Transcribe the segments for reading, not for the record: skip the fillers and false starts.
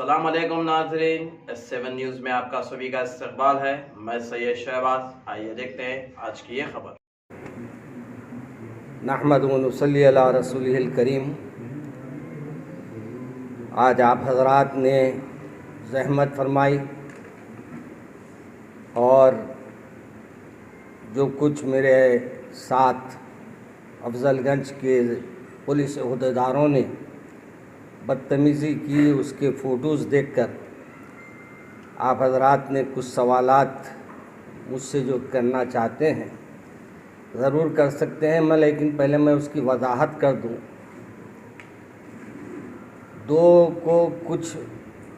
अस्सलाम वालेकुम नाज़रीन, S7 न्यूज़ में आपका सभी का इस्तकबाल है। मैं सैयद शहबाज। आइए देखते हैं आज की ये खबर। नहमदुहु व नसल्ली अला रसूलिहिल करीम। आज आप हज़रात ने ज़हमत फरमाई और जो कुछ मेरे साथ अफजलगंज के पुलिस अहदेदारों ने बदतमीज़ी की, उसके फ़ोटोज़ देखकर आप हज़रात ने कुछ सवालात मुझसे जो करना चाहते हैं ज़रूर कर सकते हैं मैं, लेकिन पहले मैं उसकी वजाहत कर दूं। दो को कुछ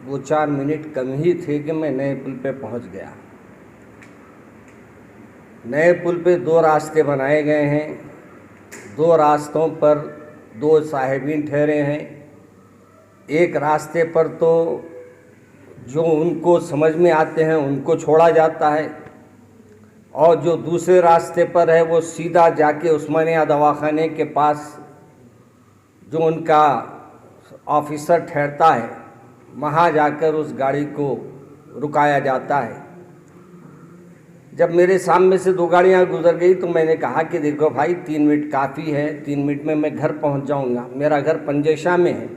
2-4 मिनट कम ही थे कि मैं नए पुल पे पहुंच गया। नए पुल पे 2 रास्ते बनाए गए हैं। 2 रास्तों पर 2 साहिबीन ठहरे हैं। एक रास्ते पर तो जो उनको समझ में आते हैं उनको छोड़ा जाता है, और जो दूसरे रास्ते पर है वो सीधा जाके उस्मानिया दवाखाने के पास जो उनका ऑफिसर ठहरता है वहाँ जाकर उस गाड़ी को रुकाया जाता है। जब मेरे सामने से 2 गाड़ियाँ गुजर गई तो मैंने कहा कि देखो भाई, 3 मिनट काफ़ी है, 3 मिनट में मैं घर पहुँच जाऊँगा, मेरा घर पंजेशा में है।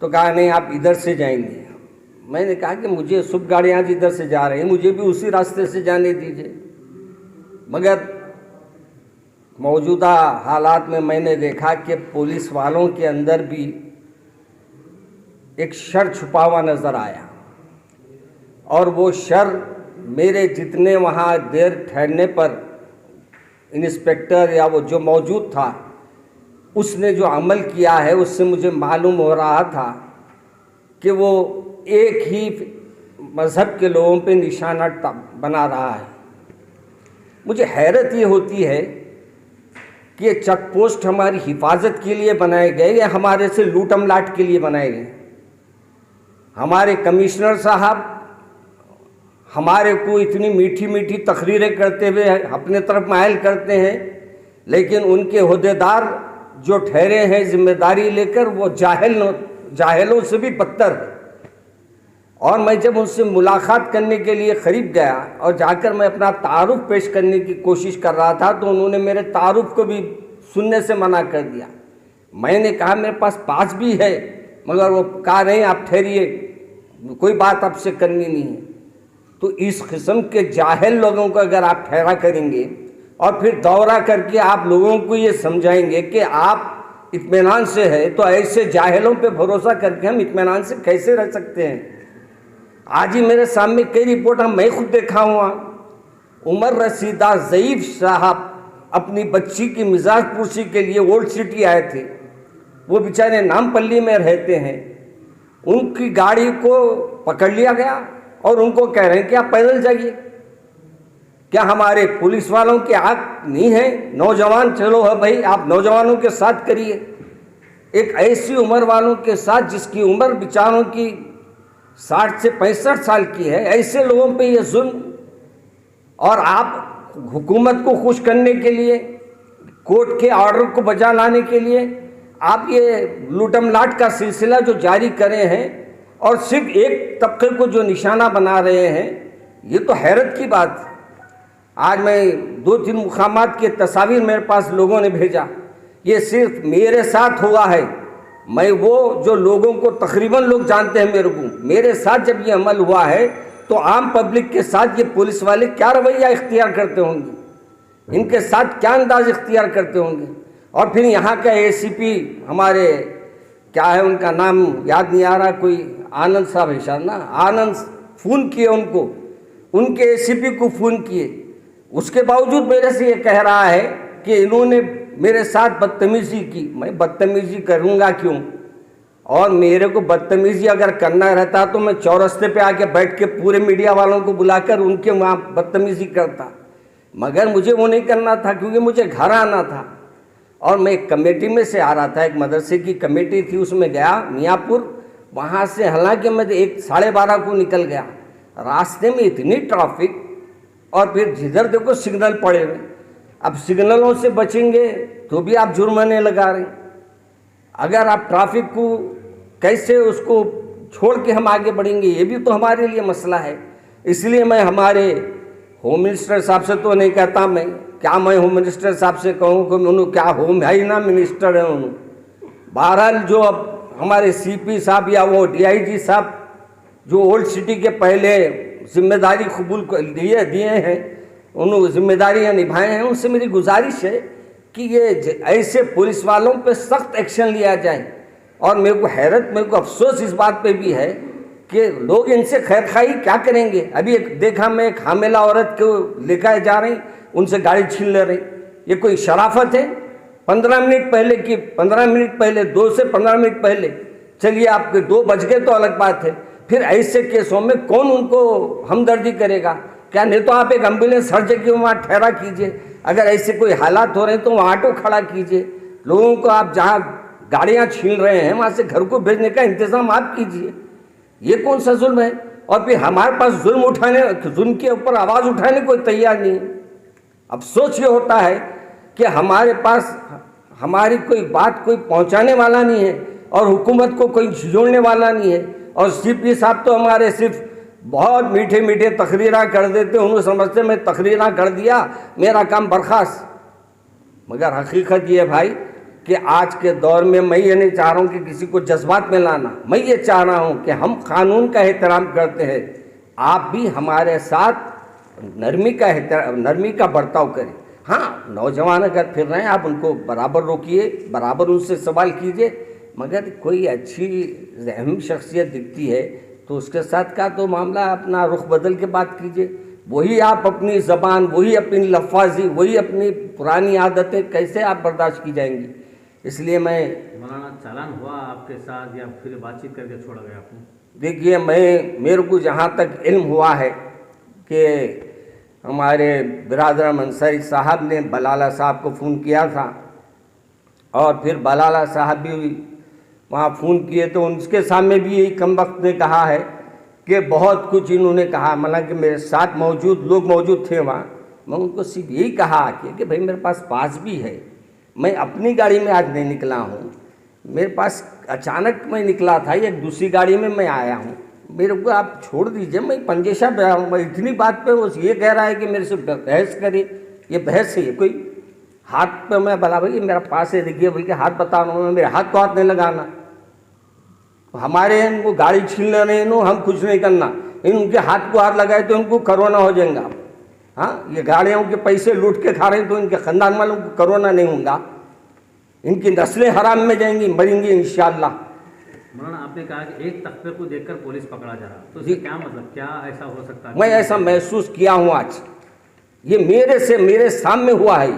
तो कहा नहीं, आप इधर से जाएंगे। मैंने कहा कि मुझे सब गाड़ियाँ इधर से जा रही हैं, मुझे भी उसी रास्ते से जाने दीजिए। मगर मौजूदा हालात में मैंने देखा कि पुलिस वालों के अंदर भी एक शर छुपा हुआ नज़र आया, और वो शर मेरे जितने वहाँ देर ठहरने पर इंस्पेक्टर या वो जो मौजूद था उसने जो अमल किया है उससे मुझे मालूम हो रहा था कि वो एक ही मज़हब के लोगों पे निशाना बना रहा है। मुझे हैरत ये होती है कि ये चेक पोस्ट हमारी हिफाजत के लिए बनाए गए या हमारे से लूटम लाट के लिए बनाए गए। हमारे कमिश्नर साहब हमारे को इतनी मीठी मीठी तकरीरें करते हुए अपने तरफ मायल करते हैं, लेकिन उनके ओहदेदार जो ठहरे हैं जिम्मेदारी लेकर वो जाहिलों से भी बदतर है। और मैं जब उनसे मुलाकात करने के लिए करीब गया और जाकर मैं अपना तारुफ पेश करने की कोशिश कर रहा था तो उन्होंने मेरे तारुफ को भी सुनने से मना कर दिया। मैंने कहा मेरे पास भी है, मगर वो कहा नहीं, आप ठहरिए, कोई बात आपसे करनी नहीं है। तो इस किस्म के जाहिल लोगों को अगर आप ठहरा करेंगे और फिर दौरा करके आप लोगों को ये समझाएंगे कि आप इत्मीनान से है, तो ऐसे जाहिलों पे भरोसा करके हम इत्मीनान से कैसे रह सकते हैं। आज ही मेरे सामने कई रिपोर्ट मैं खुद देखा हुआ। उमर रसीदा ज़ईफ़ साहब अपनी बच्ची की मिजाज पुरसी के लिए ओल्ड सिटी आए थे। वो बेचारे नामपल्ली में रहते हैं। उनकी गाड़ी को पकड़ लिया गया और उनको कह रहे हैं कि आप पैदल जाइए। क्या हमारे पुलिस वालों की आँख नहीं है? नौजवान चलो है भाई, आप नौजवानों के साथ करिए। एक ऐसी उम्र वालों के साथ जिसकी उम्र बेचारों की 60 से 65 साल की है, ऐसे लोगों पे ये जुल्म। और आप हुकूमत को खुश करने के लिए, कोर्ट के ऑर्डर को बजा लाने के लिए आप ये लूटम लाट का सिलसिला जो जारी करे हैं और सिर्फ एक तबके को जो निशाना बना रहे हैं, ये तो हैरत की बात है। आज मैं 2-3 मुकामात के तस्वीर मेरे पास लोगों ने भेजा, ये सिर्फ मेरे साथ हुआ है। मैं वो जो लोगों को तकरीबन लोग जानते हैं मेरे साथ जब ये अमल हुआ है तो आम पब्लिक के साथ ये पुलिस वाले क्या रवैया इख्तियार करते होंगे, इनके साथ क्या अंदाज इख्तियार करते होंगे। और फिर यहाँ का ACP हमारे, क्या है उनका नाम याद नहीं आ रहा, कोई आनंद साहब है शायद ना, आनंद, फ़ोन किए उनको, उनके ACP को फ़ोन किए। उसके बावजूद मेरे से ये कह रहा है कि इन्होंने मेरे साथ बदतमीज़ी की। मैं बदतमीज़ी करूँगा क्यों? और मेरे को बदतमीज़ी अगर करना रहता तो मैं चौरस्ते पे आके बैठ के पूरे मीडिया वालों को बुलाकर उनके वहाँ बदतमीज़ी करता, मगर मुझे वो नहीं करना था क्योंकि मुझे घर आना था। और मैं एक कमेटी में से आ रहा था, एक मदरसे की कमेटी थी, उसमें गया मियाँपुर। वहाँ से हालांकि मैं 1-12:30 को निकल गया, रास्ते में इतनी ट्रैफिक, और फिर जिधर देखो सिग्नल पड़े हुए। अब सिग्नलों से बचेंगे तो भी आप जुर्माने लगा रहे हैं। अगर आप ट्रैफिक को कैसे उसको छोड़ के हम आगे बढ़ेंगे, ये भी तो हमारे लिए मसला है। इसलिए मैं हमारे होम मिनिस्टर साहब से तो नहीं कहता, मैं होम मिनिस्टर साहब से कहूँ कि उन्होंने क्या होम है ही ना, मिनिस्टर है उन्होंने। बहरहाल जो अब हमारे सीपी साहब या वो डीआईजी साहब जो ओल्ड सिटी के पहले जिम्मेदारी कबूल दिए हैं, उन्होंने जिम्मेदारियां निभाए हैं, उनसे मेरी गुजारिश है कि ये ऐसे पुलिस वालों पे सख्त एक्शन लिया जाए। और मेरे को अफसोस इस बात पे भी है कि लोग इनसे खैरखाई क्या करेंगे। अभी एक देखा मैं, एक हामिला औरत को लेकर जा रही, उनसे गाड़ी छीन ले रही, ये कोई शराफत है? 15 मिनट पहले 2 से 15 मिनट पहले, चलिए आपके 2 बज गए तो अलग बात है, फिर ऐसे केसों में कौन उनको हमदर्दी करेगा? क्या नहीं तो आप एक एम्बुलेंस हर जगह वहाँ ठहरा कीजिए, अगर ऐसे कोई हालात हो रहे हैं तो वहाँ ऑटो खड़ा कीजिए। लोगों को आप जहाँ गाड़ियाँ छीन रहे हैं वहाँ से घर को भेजने का इंतज़ाम आप कीजिए। ये कौन सा जुल्म है? और फिर हमारे पास जुल्म के ऊपर आवाज़ उठाने को तैयार नहीं है। अफसोस ये होता है कि हमारे पास हमारी कोई बात कोई पहुँचाने वाला नहीं है और हुकूमत को कोई जोड़ने वाला नहीं है। और सीपी साहब तो हमारे सिर्फ बहुत मीठे मीठे तकरीरा कर देते, उन्होंने समझते मैं तकरीरा कर दिया मेरा काम बर्खास्त। मगर हकीकत ये है भाई कि आज के दौर में मैं ये नहीं चाह रहा हूँ कि किसी को जज्बात में लाना, मैं ये चाह रहा हूँ कि हम कानून का एहतराम करते हैं, आप भी हमारे साथ नरमी का बर्ताव करें। हाँ, नौजवान अगर फिर रहे हैं आप उनको बराबर रोकिए, बराबर उनसे सवाल कीजिए, मगर कोई अच्छी अहम शख्सियत दिखती है तो उसके साथ का तो मामला अपना रुख बदल के बात कीजिए। वही आप अपनी ज़बान, वही अपनी लफ्ज़ी, वही अपनी पुरानी आदतें कैसे आप बर्दाश्त की जाएंगी? इसलिए मैं मौलाना, चालान हुआ आपके साथ या फिर बातचीत करके छोड़ा गया आपको? देखिए, मेरे को जहाँ तक इल्म हुआ है कि हमारे बिरादर अंसारी साहब ने बलाला साहब को फ़ोन किया था और फिर बलाला साहब भी वहाँ फ़ोन किए तो उनके सामने भी यही कमबख्त ने कहा है कि बहुत कुछ इन्होंने कहा, मतलब कि मेरे साथ लोग मौजूद थे वहाँ। मैं उनको सिर्फ यही कहा कि भाई मेरे पास भी है, मैं अपनी गाड़ी में आज नहीं निकला हूँ, मेरे पास अचानक मैं निकला था, एक दूसरी गाड़ी में मैं आया हूँ, मेरे को आप छोड़ दीजिए, मैं पंजेशा पे आऊँ। मैं इतनी बात पे वो ये कह रहा है कि मेरे से बहस करे, ये बहस है? कोई हाथ पे मैं बोला भाई मेरा पास है, देखिए बोल के हाथ बता रहा हूँ, मेरे हाथ को हाथ नहीं लगाना। हमारे इनको गाड़ी छीन रहे हैं, हम कुछ नहीं करना, इनके हाथ को हाथ लगाए तो इनको कोरोना हो जाएगा। हाँ, ये गाड़ियों के पैसे लूट के खा रहे हैं तो इनके ख़ानदान वालों को कोरोना नहीं होगा, इनकी नस्लें हराम में जाएंगी, मरेंगी इंशाअल्लाह। मौलाना, आपने कहा कि एक तख्ते को देखकर पुलिस पकड़ा जा रहा, तो इसका क्या मतलब, क्या ऐसा हो सकता है? मैं ऐसा महसूस किया हूँ आज, ये मेरे सामने हुआ है।